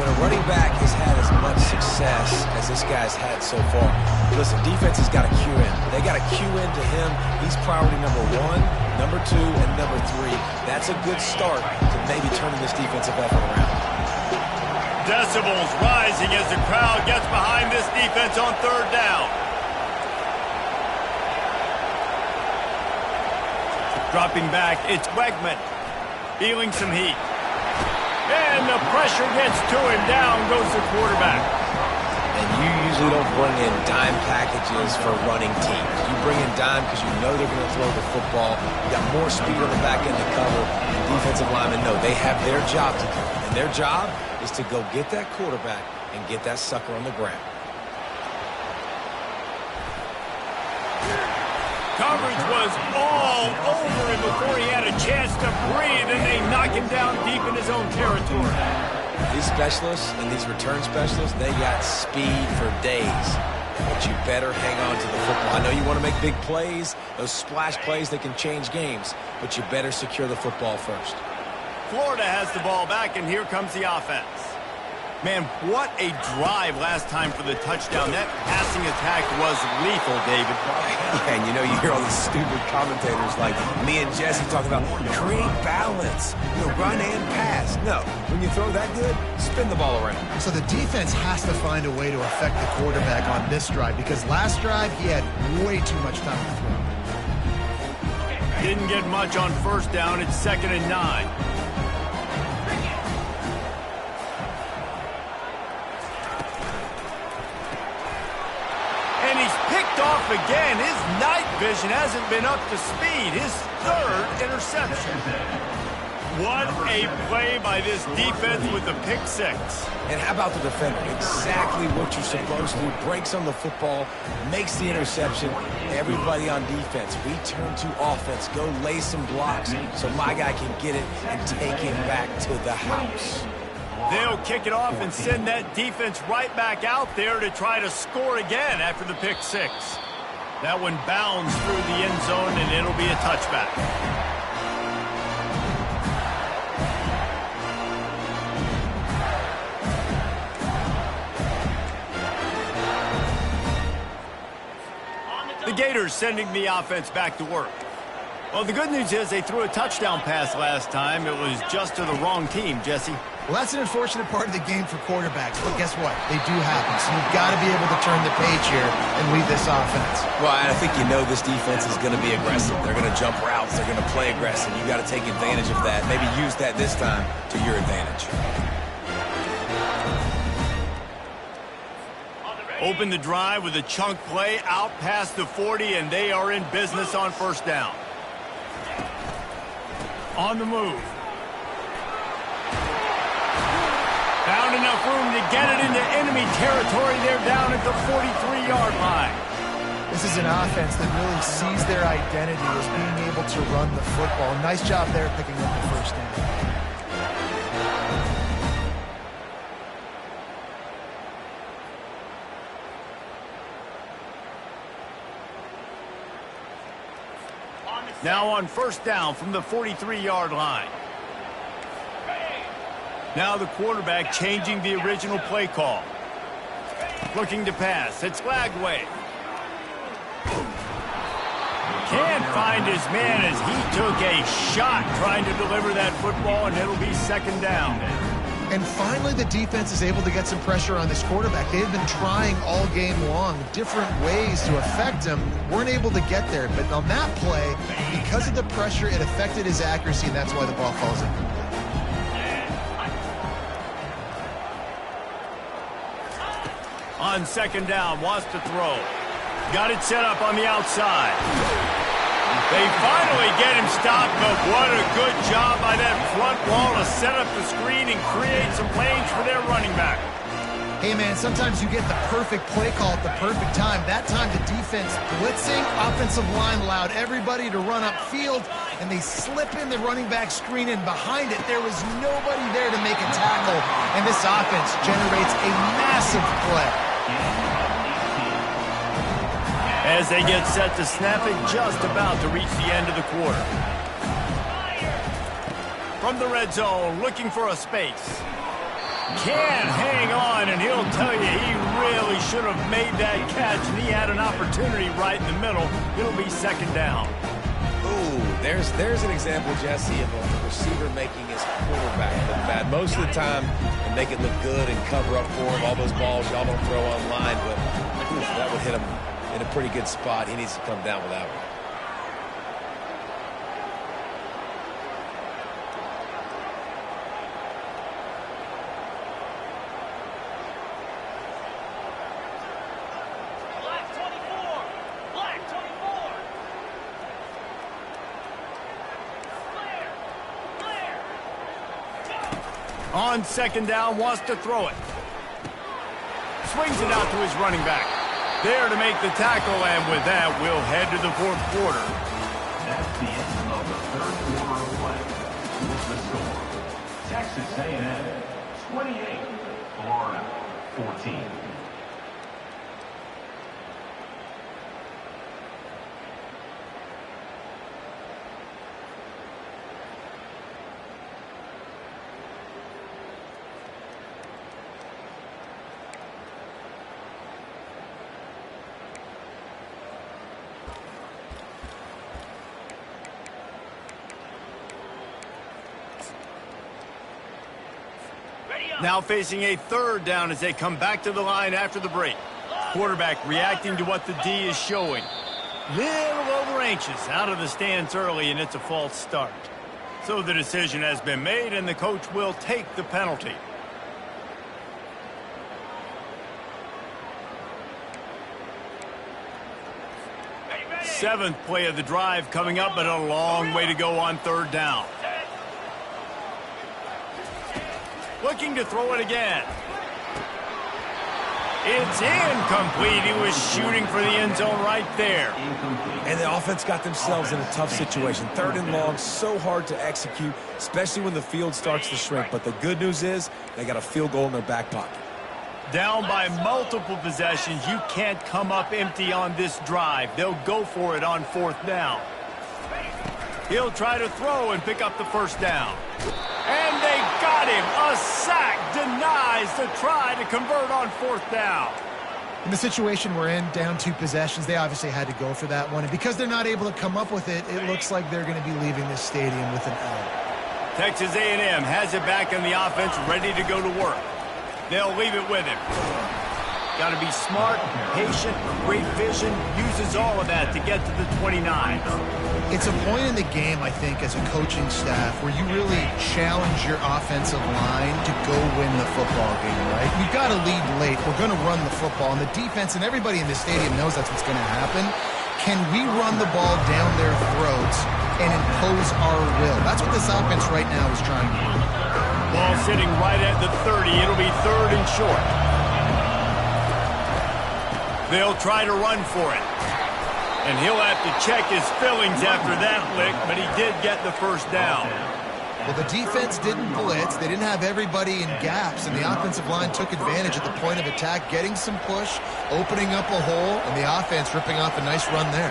When a running back has had as much success as this guy's had so far, listen, defense has got to cue in. They got to cue into him. He's priority number 1, number 2, and number 3. That's a good start to maybe turning this defensive effort around. Decibels rising as the crowd gets behind this defense on 3rd down. Dropping back, it's Wegman. Feeling some heat. And the pressure gets to him. Down goes the quarterback. And you usually don't bring in dime packages for running teams. You bring in dime because you know they're going to throw the football. You got more speed on the back end to cover. And defensive linemen know they have their job to do. And their job is to go get that quarterback and get that sucker on the ground. Coverage was all over him before he had a chance to breathe, and they knock him down deep in his own territory. These specialists and these return specialists, they got speed for days. But you better hang on to the football. I know you want to make big plays, those splash plays that can change games, but you better secure the football first. Florida has the ball back, and here comes the offense. Man, what a drive last time for the touchdown. That passing attack was lethal, David. Yeah, and you know, you hear all these stupid commentators like me and Jesse talking about create balance, run and pass. No, when you throw that good, spin the ball around. So the defense has to find a way to affect the quarterback on this drive, because last drive he had way too much time to throw. Didn't get much on 1st down. It's 2nd and 9. off again. His night vision hasn't been up to speed. His third interception. What a play by this defense with the pick six. And how about the defender? Exactly what you're supposed to do. Breaks on the football, makes the interception. Everybody on defense, we turn to offense. Go lay some blocks so my guy can get it and take it back to the house. They'll kick it off and send that defense right back out there to try to score again after the pick six. That one bounds through the end zone, and it'll be a touchback. The Gators sending the offense back to work. Well, the good news is they threw a touchdown pass last time. It was just to the wrong team, Jesse. Well, that's an unfortunate part of the game for quarterbacks, but guess what? They do happen, so you've got to be able to turn the page here and lead this offense. Well, I think you know this defense is going to be aggressive. They're going to jump routes. They're going to play aggressive. You've got to take advantage of that. Maybe use that this time to your advantage. Open the drive with a chunk play out past the 40, and they are in business on first down. On the move. Found enough room to get it into enemy territory. They're down at the 43-yard line. This is an offense that really sees their identity as being able to run the football. Nice job there picking up the first down. Now on first down from the 43-yard line. Now the quarterback changing the original play call. Looking to pass. It's Lagway. Can't find his man as he took a shot trying to deliver that football, and it'll be second down. And finally, the defense is able to get some pressure on this quarterback. They've been trying all game long different ways to affect him. Weren't able to get there. But on that play, because of the pressure, it affected his accuracy, and that's why the ball falls in. On second down, wants to throw. Got it set up on the outside. They finally get him stopped, but what a good job by that front wall to set up the screen and create some lanes for their running back. Hey, man, sometimes you get the perfect play call at the perfect time. That time the defense blitzing, offensive line allowed everybody to run upfield, and they slip in the running back screen, and behind it there was nobody there to make a tackle, and this offense generates a massive play. As they get set to snap it, just about to reach the end of the quarter. From the red zone, looking for a space. Can't hang on, and he'll tell you he really should have made that catch, and he had an opportunity right in the middle. It'll be second down. Ooh, there's an example, Jesse, of a receiver making his quarterback look bad. Most of the time, they make it look good and cover up for him. All those balls y'all don't throw online, but oof, that would hit him in a pretty good spot. He needs to come down with that one. On second down, wants to throw it. Swings it out to his running back. There to make the tackle, and with that, we'll head to the fourth quarter. That's the end of the third quarter of play. With the score, Texas A&M 28, Florida 14. Now facing a third down as they come back to the line after the break. Quarterback reacting to what the D is showing. Little over anxious, out of the stance early, and it's a false start. So the decision has been made, and the coach will take the penalty. 7th play of the drive coming up, but a long way to go on 3rd down. Looking to throw it again. It's incomplete. He was shooting for the end zone right there. And the offense got themselves in a tough situation. 3rd and long, so hard to execute, especially when the field starts to shrink. But the good news is they got a field goal in their back pocket. Down by multiple possessions, you can't come up empty on this drive. They'll go for it on 4th down. He'll try to throw and pick up the 1st down. And they got him. A sack denies the try to convert on 4th down. In the situation we're in, down 2 possessions, they obviously had to go for that one. And because they're not able to come up with it, it looks like they're going to be leaving this stadium with an L. Texas A&M has it back in the offense, ready to go to work. They'll leave it with him. Got to be smart, patient, great vision, uses all of that to get to the 29. It's a point in the game, I think, as a coaching staff where you really challenge your offensive line to go win the football game, right? We've got to lead late. We're going to run the football, and the defense and everybody in the stadium knows that's what's going to happen. Can we run the ball down their throats and impose our will? That's what this offense right now is trying to do. Ball sitting right at the 30. It'll be 3rd and short. They'll try to run for it. And he'll have to check his fillings after that lick, but he did get the 1st down. Well, the defense didn't blitz. They didn't have everybody in gaps, and the offensive line took advantage at the point of attack, getting some push, opening up a hole, and the offense ripping off a nice run there.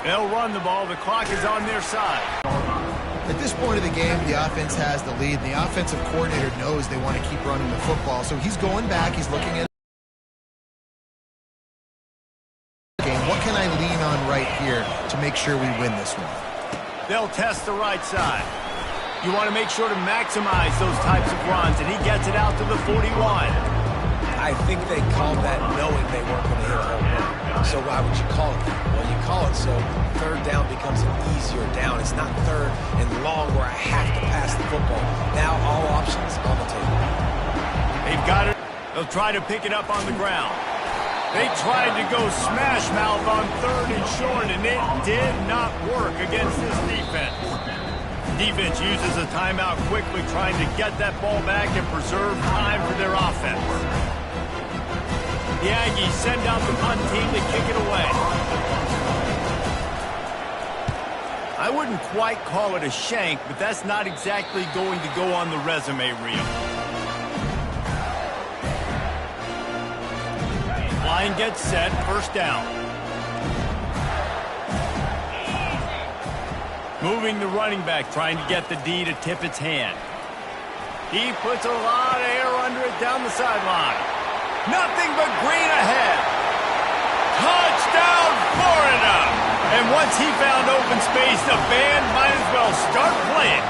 They'll run the ball. The clock is on their side. At this point of the game, the offense has the lead, and the offensive coordinator knows they want to keep running the football, so he's going back. He's looking at what can I lean on right here to make sure we win this one? They'll test the right side. You want to make sure to maximize those types of runs, and he gets it out to the 41. I think they called that knowing they weren't going to hit home run. So why would you call it that? Well, you call it so 3rd down becomes an easier down. It's not 3rd and long where I have to pass the football. Now all options on the table. They've got it. They'll try to pick it up on the ground. They tried to go smash mouth on 3rd and short, and it did not work against this defense. Defense uses a timeout quickly, trying to get that ball back and preserve time for their offense. The Aggies send out the punt team to kick it away. I wouldn't quite call it a shank, but that's not exactly going to go on the resume reel. Line gets set, 1st down. Moving the running back, trying to get the D to tip its hand. He puts a lot of air under it down the sideline. Nothing but green ahead. Touchdown, Florida! And once he found open space, the band might as well start playing.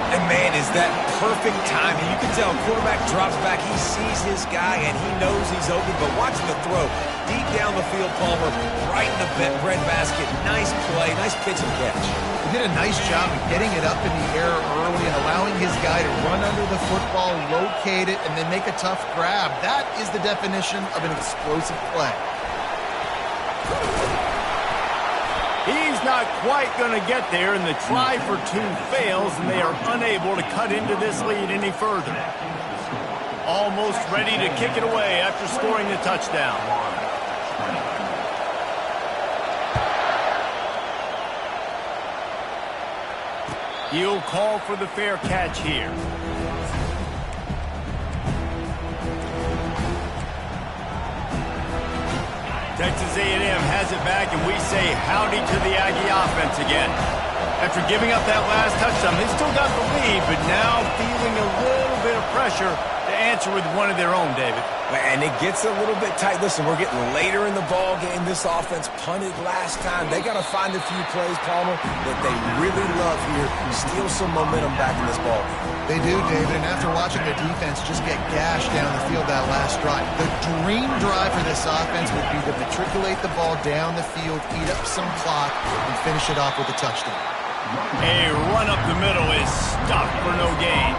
And man, is that perfect timing. You can tell quarterback drops back. He sees his guy, and he knows he's open. But watching the throw, deep down the field, Palmer, right in the breadbasket. Nice play, nice pitch and catch. He did a nice job of getting it up in the air early and allowing his guy to run under the football, locate it, and then make a tough grab. That is the definition of an explosive play. He's not quite going to get there, and the try for 2 fails, and they are unable to cut into this lead any further. Almost ready to kick it away after scoring the touchdown. He'll call for the fair catch here. Texas A&M has it back, and we say howdy to the Aggie offense again. After giving up that last touchdown, they still got the lead, but now feeling a little bit of pressure to answer with one of their own, David. And it gets a little bit tight. Listen, we're getting later in the ball game. This offense punted last time. They got to find a few plays, Palmer, that they really love here. Steal some momentum back in this ball game. They do, David, and after watching their defense just get gashed down the field that last drive, the dream drive for this offense would be to matriculate the ball down the field, eat up some clock, and finish it off with a touchdown. A run up the middle is stopped for no gain.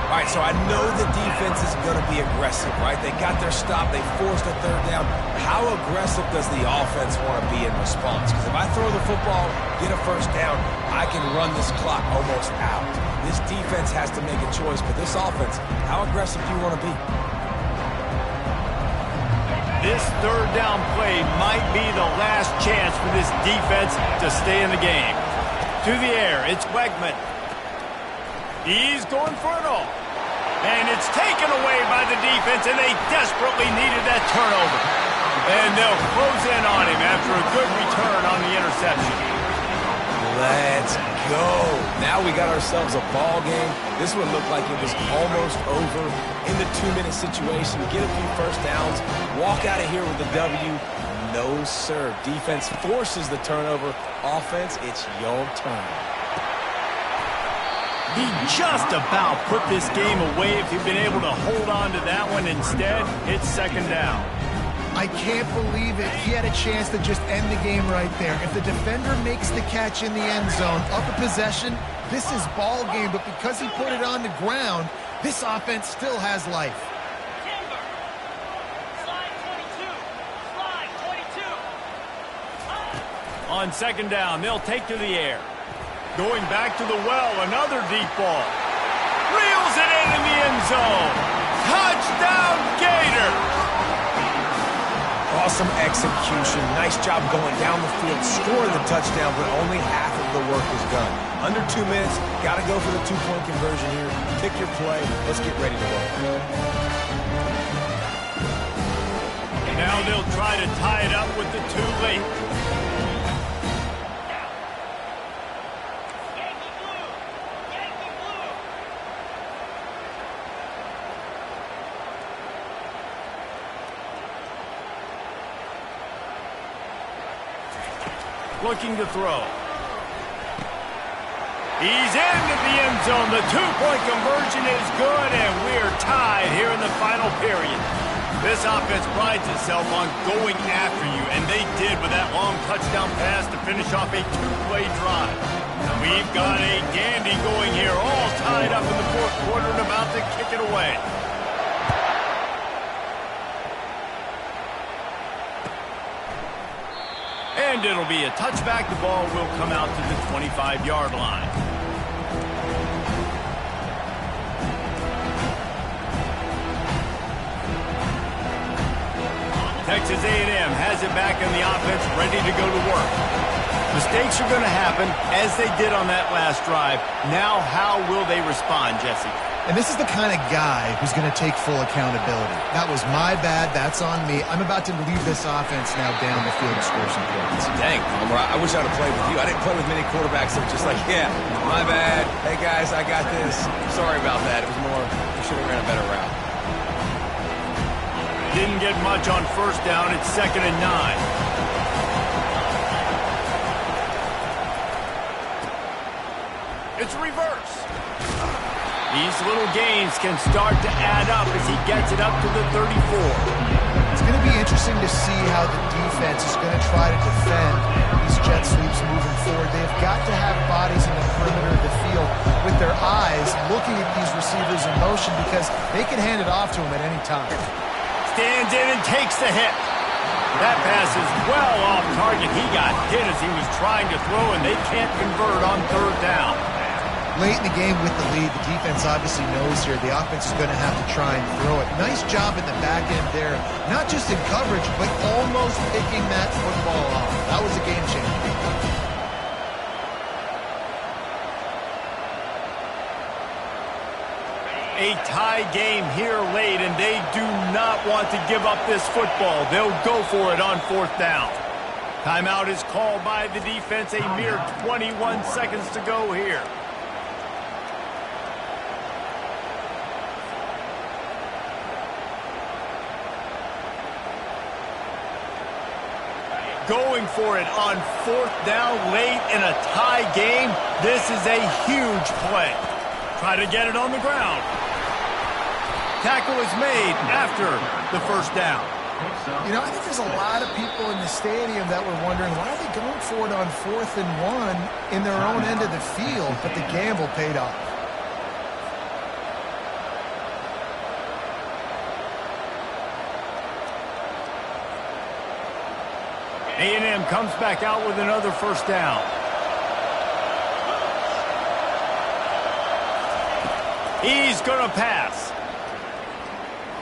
All right, so I know the defense is going to be aggressive, right? They got their stop. They forced a third down. How aggressive does the offense want to be in response? Because if I throw the football, get a first down, I can run this clock almost out. This defense has to make a choice, but this offense, how aggressive do you want to be? This third down play might be the last chance for this defense to stay in the game. To the air, it's Wegman. He's going for it all. And it's taken away by the defense, and they desperately needed that turnover. And they'll close in on him after a good return on the interception. Let's go. Now we got ourselves a ball game. This one looked like it was almost over in the 2-minute situation. Get a few first downs, walk out of here with the W. No, sir. Defense forces the turnover. Offense, it's your turn. He just about put this game away if he'd been able to hold on to that one. Instead, it's second down. I can't believe it. He had a chance to just end the game right there. If the defender makes the catch in the end zone, up a possession, this is ball game. But because he put it on the ground, this offense still has life. On second down, they'll take to the air. Going back to the well, another deep ball. Reels it in the end zone. Touchdown, Gators! Awesome execution. Nice job going down the field, scoring the touchdown, but only half of the work was done. Under 2 minutes, got to go for the 2-point conversion here. Pick your play. Let's get ready to work. Now they'll try to tie it up with the 2 late. Looking to throw. He's into the end zone. The 2-point conversion is good, and we're tied here in the final period. This offense prides itself on going after you, and they did with that long touchdown pass to finish off a 2-play drive. We've got a dandy going here, all tied up in the fourth quarter and about to kick it away. And it'll be a touchback. The ball will come out to the 25-yard line. Texas A&M has it back in the offense, ready to go to work. Mistakes are going to happen, as they did on that last drive. Now, how will they respond, Jesse? And this is the kind of guy who's going to take full accountability. That was my bad. That's on me. I'm about to lead this offense now down the field and score some points. Dang, Palmer, I wish I'd have played with you. I didn't play with many quarterbacks that were just like, yeah, my bad. Hey, guys, I got this. Sorry about that. It was more, we should have ran a better route. Didn't get much on first down. It's 2nd and 9. It's reverse. These little gains can start to add up as he gets it up to the 34. It's going to be interesting to see how the defense is going to try to defend these jet sweeps moving forward. They've got to have bodies in the perimeter of the field with their eyes looking at these receivers in motion because they can hand it off to them at any time. Stands in and takes the hit. That pass is well off target. He got hit as he was trying to throw, and they can't convert on third down. Late in the game with the lead, the defense obviously knows here the offense is going to have to try and throw it. Nice job in the back end there, not just in coverage, but almost picking that football off. That was a game changer. A tie game here late, and they do not want to give up this football. They'll go for it on fourth down. Timeout is called by the defense. A mere 21 seconds to go here. Going for it on fourth down late in a tie game. This is a huge play. Try to get it on the ground. Tackle is made after the first down. You know, I think there's a lot of people in the stadium that were wondering, why are they going for it on 4th and 1 in their own end of the field? But the gamble paid off. A&M comes back out with another first down. He's going to pass.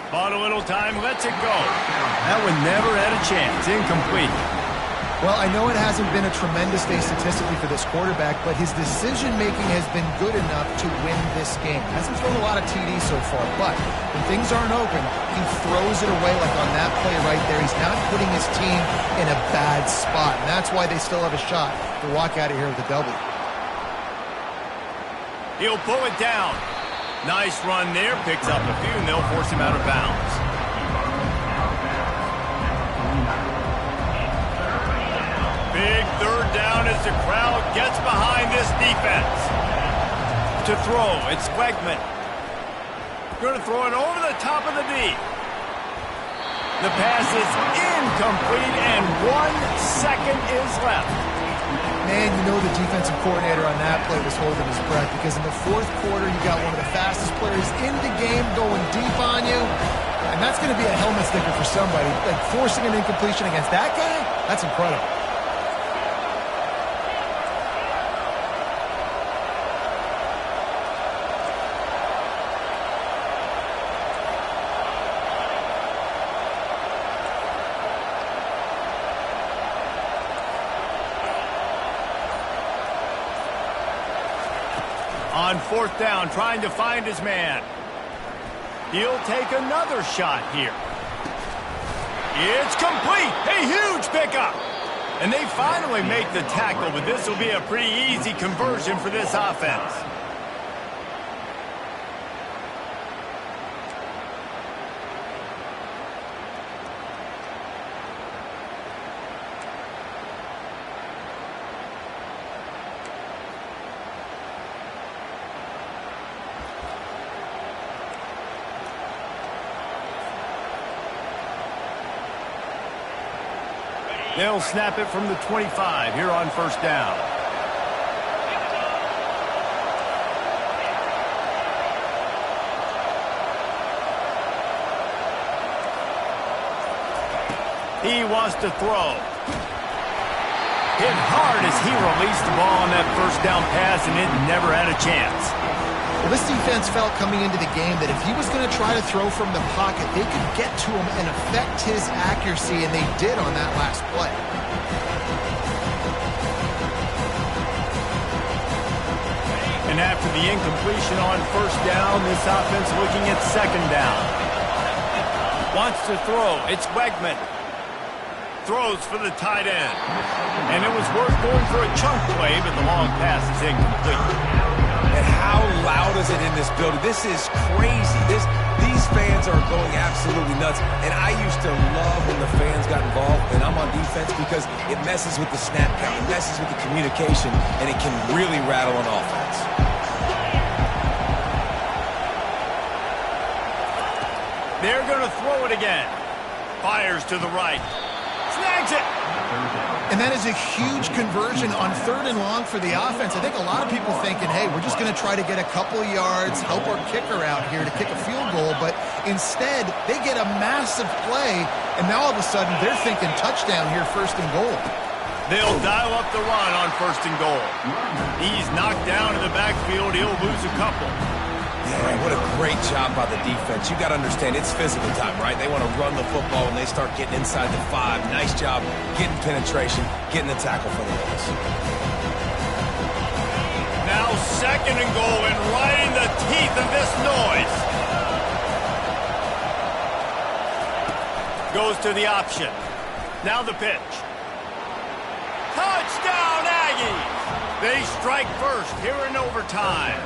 Bought a little time, lets it go. That one never had a chance. Incomplete. Well, I know it hasn't been a tremendous day statistically for this quarterback, but his decision-making has been good enough to win this game. Hasn't thrown a lot of TDs so far, but when things aren't open, he throws it away like on that play right there. He's not putting his team in a bad spot, and that's why they still have a shot to walk out of here with a W. He'll pull it down. Nice run there. Picks up a few, and they'll force him out of bounds. Big third down as the crowd gets behind this defense. To throw, it's Wegman. Going to throw it over the top of the D. The pass is incomplete, and 1 second is left. Man, you know the defensive coordinator on that play was holding his breath, because in the fourth quarter, you got one of the fastest players in the game going deep on you, and that's going to be a helmet sticker for somebody. Like, forcing an incompletion against that guy, that's incredible. On fourth down, trying to find his man. He'll take another shot here. It's complete. A huge pickup. And they finally make the tackle, but this will be a pretty easy conversion for this offense. They'll snap it from the 25 here on first down. He wants to throw. Hit hard as he released the ball on that first down pass, and it never had a chance. Well, this defense felt coming into the game that if he was going to try to throw from the pocket, they could get to him and affect his accuracy, and they did on that last play. And after the incompletion on first down, this offense looking at second down. Wants to throw. It's Wegman. Throws for the tight end. And it was worth going for a chunk play, but the long pass is incomplete. And how loud is it in this building? This is crazy. These fans are going absolutely nuts. And I used to love when the fans got involved, and I'm on defense, because it messes with the snap count, it messes with the communication, and it can really rattle an offense. They're going to throw it again. Fires to the right. Snags it. And that is a huge conversion on third and long for the offense. I think a lot of people thinking, hey, we're just going to try to get a couple of yards, help our kicker out here to kick a field goal. But instead, they get a massive play, and now all of a sudden they're thinking touchdown here, first and goal. They'll dial up the run on first and goal. He's knocked down in the backfield. He'll lose a couple. Yeah, what a great job by the defense. You got to understand, it's physical time, right? They want to run the football when they start getting inside the 5. Nice job getting penetration, getting the tackle for the Bulls. Now second and goal, and right in the teeth of this noise. Goes to the option. Now the pitch. Touchdown, Aggies! They strike first here in overtime.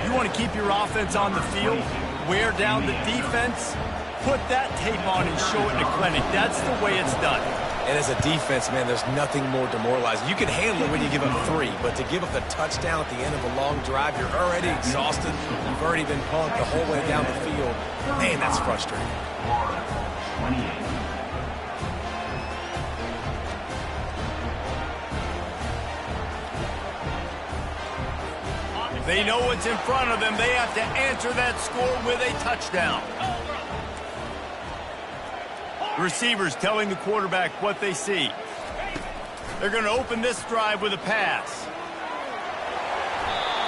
You want to keep your offense on the field, wear down the defense, put that tape on and show it in the clinic. That's the way it's done. And as a defense, man, there's nothing more demoralizing. You can handle it when you give up 3, but to give up a touchdown at the end of a long drive, you're already exhausted. You've already been punked the whole way down the field. Man, that's frustrating. Florida, 28. They know what's in front of them. They have to answer that score with a touchdown. The receivers telling the quarterback what they see. They're going to open this drive with a pass.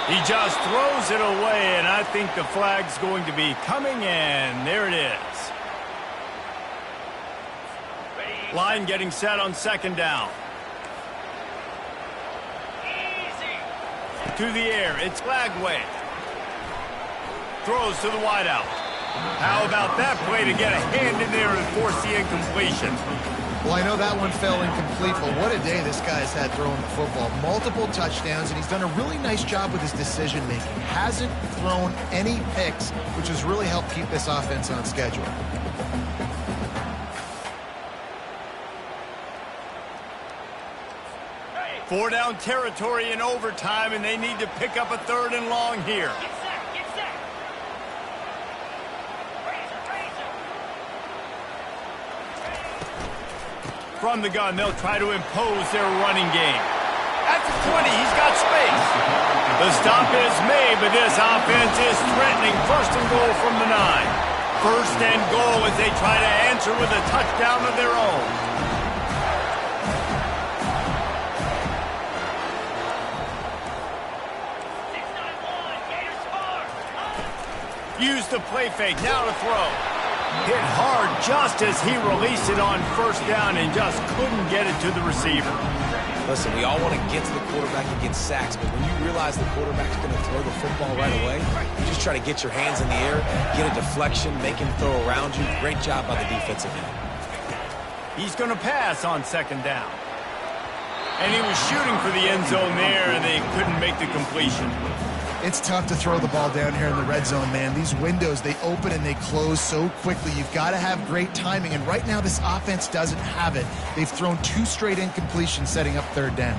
He just throws it away, and I think the flag's going to be coming in. There it is. Line getting set on second down. To the air, it's Flagway. Throws to the wideout. How about that play to get a hand in there and force the incompletion? Well, I know that one fell incomplete, but what a day this guy's had throwing the football. Multiple touchdowns, and he's done a really nice job with his decision-making. Hasn't thrown any picks, which has really helped keep this offense on schedule. Four down territory in overtime, and they need to pick up a third and long here. From the gun, they'll try to impose their running game. At the 20, he's got space. The stop is made, but this offense is threatening first and goal from the 9. First and goal as they try to answer with a touchdown of their own. Use the play fake, now to throw. Hit hard just as he released it on first down and just couldn't get it to the receiver. Listen, we all want to get to the quarterback and get sacks, but when you realize the quarterback's going to throw the football right away, you just try to get your hands in the air, get a deflection, make him throw around you. Great job by the defensive end. He's going to pass on second down. And he was shooting for the end zone there, and they couldn't make the completion. It's tough to throw the ball down here in the red zone, man. These windows, they open and they close so quickly. You've got to have great timing, and right now this offense doesn't have it. They've thrown 2 straight incompletions setting up third down.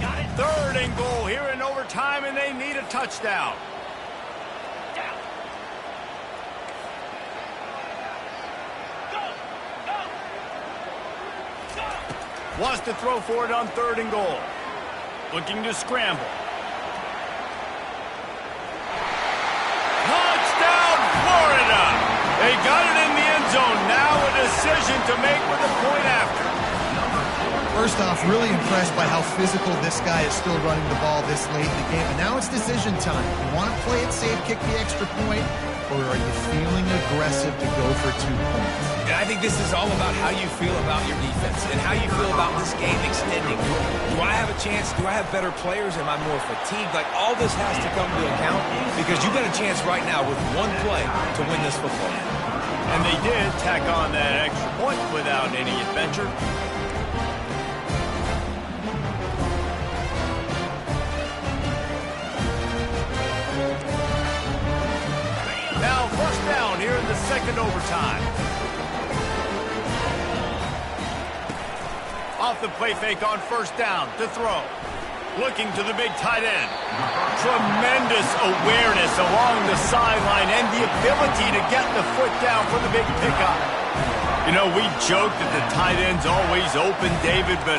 Got it. Third and goal here in overtime, and they need a touchdown. Wants to throw for it on third and goal. Looking to scramble. Touchdown, Florida! They got it in the end zone. Now a decision to make with a point after. First off, really impressed by how physical this guy is still running the ball this late in the game. And now it's decision time. You want to play it safe, kick the extra point, or are you feeling aggressive to go for 2 points? And I think this is all about how you feel about your defense and how you feel about this game extending. Do I have a chance? Do I have better players? Am I more fatigued? Like, all this has to come to account because you got a chance right now with 1 play to win this football game. And they did tack on that extra point without any adventure. Now first down here in the second overtime. Off the play fake on first down to throw. Looking to the big tight end. Tremendous awareness along the sideline and the ability to get the foot down for the big pickup. You know, we joke that the tight end's always open, David, but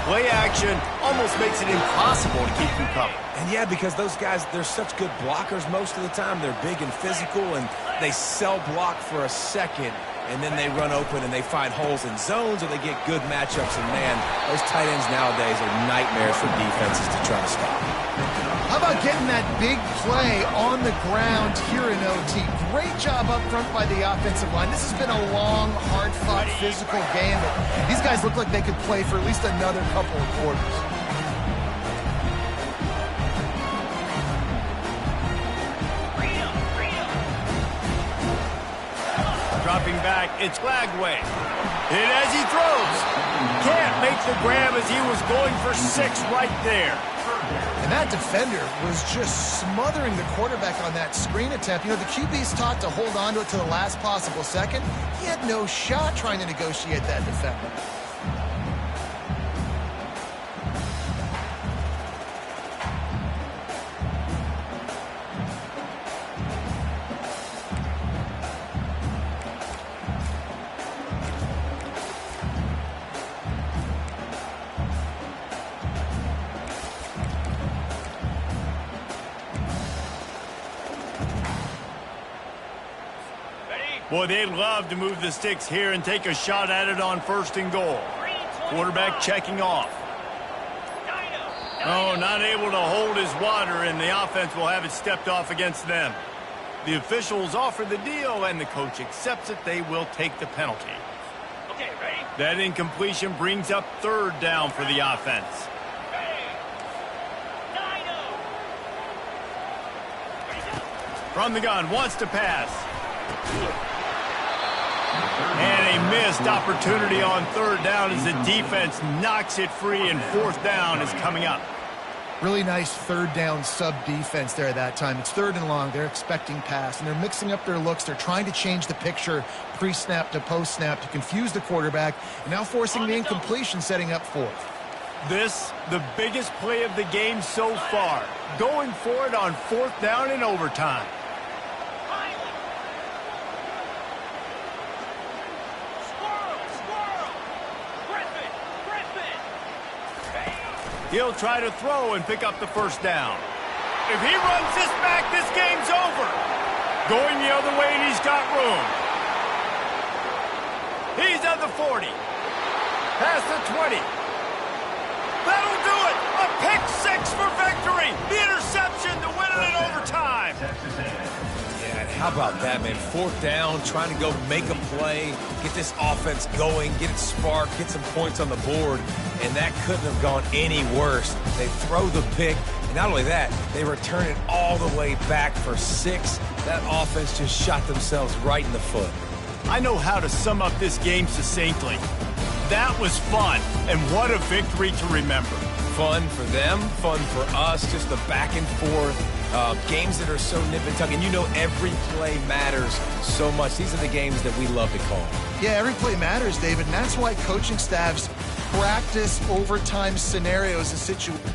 play action almost makes it impossible to keep them covered. And yeah, because those guys, they're such good blockers most of the time. They're big and physical, and they sell block for a second, and then they run open and they find holes in zones, or they get good matchups. And man, those tight ends nowadays are nightmares for defenses to try to stop. How about getting that big play on the ground here in OT? Great job up front by the offensive line. This has been a long, hard-fought, physical game, but these guys look like they could play for at least another couple of quarters. Dropping back, it's Flagway. Hit as he throws. Can't make the grab as he was going for 6 right there. And that defender was just smothering the quarterback on that screen attempt. You know, the QB's taught to hold on to it to the last possible second. He had no shot trying to negotiate that defender. Boy, they'd love to move the sticks here and take a shot at it on 1st and goal. Quarterback checking off. Oh, not able to hold his water, and the offense will have it stepped off against them. The officials offer the deal, and the coach accepts it. They will take the penalty. Okay, ready? That incompletion brings up 3rd down for the offense. From the gun, wants to pass. And a missed opportunity on 3rd down as the defense knocks it free, and 4th down is coming up. Really nice 3rd down sub-defense there that time. It's 3rd and long. They're expecting pass, and they're mixing up their looks. They're trying to change the picture pre-snap to post-snap to confuse the quarterback, and now forcing the incompletion, setting up 4th. This, the biggest play of the game so far. Going for it on 4th down in overtime. He'll try to throw and pick up the 1st down. If he runs this back, this game's over. Going the other way, and he's got room. He's at the 40. Past the 20. That'll do it. A pick 6 for victory. The interception to win it in overtime. Yeah, and how about that, man? 4th down, trying to go make a play, get this offense going, get it sparked, get some points on the board, and that couldn't have gone any worse. They throw the pick, and not only that, they return it all the way back for 6. That offense just shot themselves right in the foot. I know how to sum up this game succinctly. That was fun, and what a victory to remember. Fun for them, fun for us, just the back and forth. Games that are so nip and tuck, and you know every play matters so much. These are the games that we love to call. Yeah, every play matters, David, and that's why coaching staffs practice overtime scenarios and situations.